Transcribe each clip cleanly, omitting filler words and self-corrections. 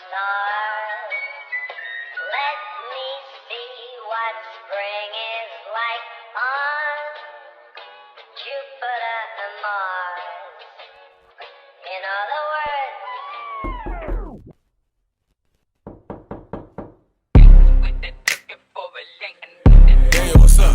stars. Let me see what spring is like on Jupiter and Mars. In other words, Hey, what's up?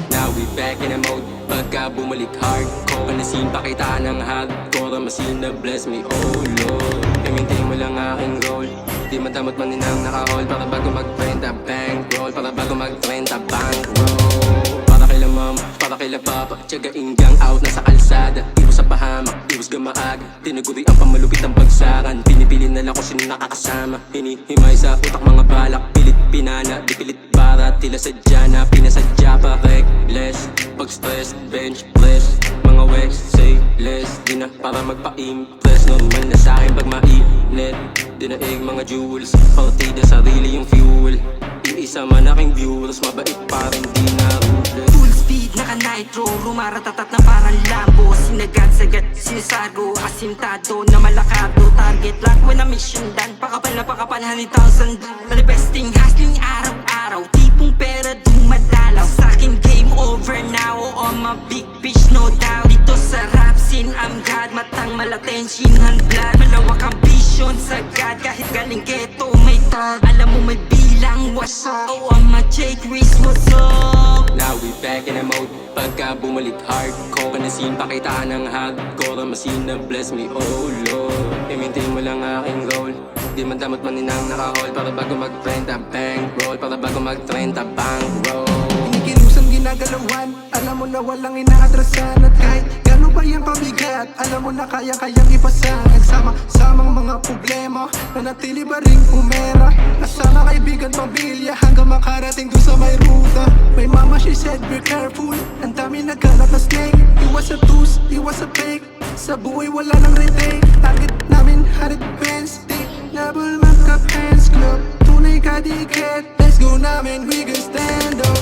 Now we back in the mode. Pagka bumalik hardcore, panasin pa kita ng hardcore. Masin na bless me, oh Lord. Kamintin mo lang aking goal. Di madamot man inang naka-hold. Para bago mag-30 bankroll. Para bago mag-30 bankroll. Para kila mama, para kila papa. Tiyagain gang out na sa kalsada. Iwas sa pahamak, iwas gamaaga. Tinaguri ang pamalupit ang bagsakan. Pinipili na lang kung sino nakakasama. Hinihimay sa utak mga balak. Pilit pinana, di pilit para. Tila sadya na pinasadya pa. Reckless, pag stress, bench press. Mga wex, say less. Di na para magpa-impress. Normal na sa'kin pag mainit. Dinaig mga jewels. Partida sarili yung fuel. Iisa man aking viewers. Mabait pa rin di na ruthless. Full speed, naka-nitro, rumaratatat na parang Lambo. Sinagad-sagad, sinisargo, asintado na malakado. Target lock when a mission done. Pakapal na pakapal, 100,000. Manifesting, hustling araw-araw. Tipong pera dumadalaw. Sa'kin game over now. On my big fish, no doubt. Dito sa rap scene, I'm God. Matang malatensin, hand blood. Malawak ang vision sa God. Kahit galing ghetto, may tag. Alam mo may bilang, what's up? Oh, I'ma take risks, what's up? Now we back in the mode. Pagka bumalik hardcore, panasin pa kita ng hardcore. Masin na bless me, oh Lord. Imintin mo lang aking goal. Di man damot man inang naka-hold. Para bago mag-30 bankroll. Para bago mag-30 bankroll. Kinikilusan ginagalawan. Alam mo na walang inaatrasan. At kahit gano'n pa yung pabigat, alam mo na kayang ipasa. Nagsamang mga problema, nanatili ba ring pumera. Nasama kaibigan pamilya hanggang makarating doon sa may ruta. My mama she said be careful, ang dami nagkalat na snake. Iwas sa tus, iwas sa fake. Sa buhay wala nang retake. Target namin 100 pence. Di nabal magka-fans club. Tunay ka dikit. Let's go namin, we can stand up.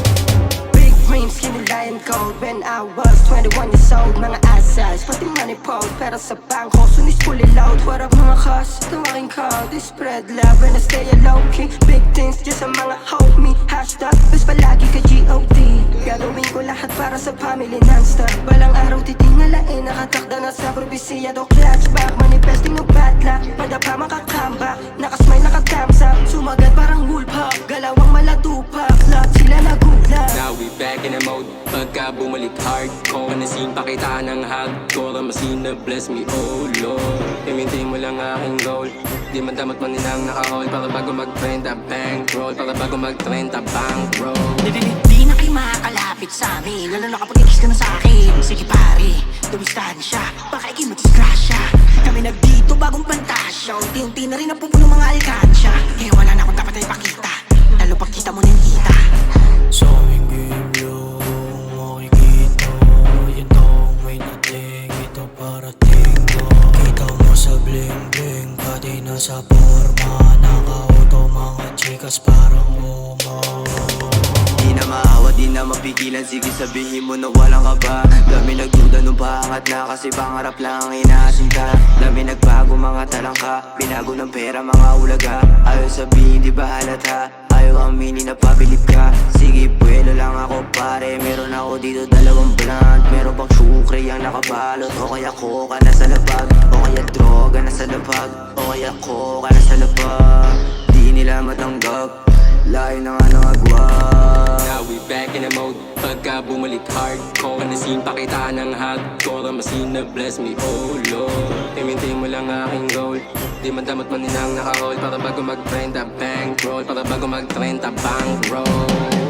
Big dreams, skinny lion cold. When I was 21 years old, mga assets, pati money pole. Pero sa bangko, sunis fully loud. What up mga cuz, tawaking call. They spread love and I stay low-key. Big things, just sa mga homie. Hashtag, best palagi ka G.O.D. Gagawin ko lahat para sa family non-stop. Balang araw titingalain, nakatakda na sa probisiya do clutch back. Manifesting no bad luck, padapa makakamba. Nakasmile, nakatams up, sumagat parang wolfhawk. Galawang malatupak, lahat sila nagulat. Now we back in the mode. Pagka bumalik hardcore, panasin pa kita ng hardcore. Masin na bless me, oh Lord. Imintin mo lang aking goal. Di man damot man inang naka-hold. Para bago mag-30 bankroll. Para bago mag-30 bankroll. Di na kayo makakalapit sa amin, lalo na kapag ikis ka na sa'kin. Sige pare, dumistansya, baka ikimag-disgrasya. Kami nagdito bagong pantasya, unti-unti na rin napupuno mga alkansya. Kaya wala na akong dapat na ipakita, lalo pag kita mo ng kita. Sa aming game yung makikita. Ito ang may dating, ito parating mo. Kita mo sa bling bling, pati na sa forma. Naka-auto mga chikas parang umo. Di na maawa, di na mapigilan. Sige sabihin mo na walang kaba. Dami nagduda nung paangat na, kasi pangarap lang ang inaasinta. Dami nagbago mga talangka, binago ng pera mga ulaga. Ayaw sabihin di ba halata, ayaw aminin na pabilib ka. Sige buwelo lang ako pare, meron ako dito dalawang blunt. Meron pang sukre ang nakabalot, o kaya koka na sa labag. O kaya droga na sa labag, o kaya koka na sa labag. Di nila matanggap, layo na nga ng agwag. Now we back in the mode. Pagka bumalik hardcore, panasin pa kita ng hardcore. Masin na bless me, oh Lord. Imintin mo lang aking goal. Di man damot man inang naka-hold. Para bago mag-30 bankroll. Para bago mag-30 bankroll.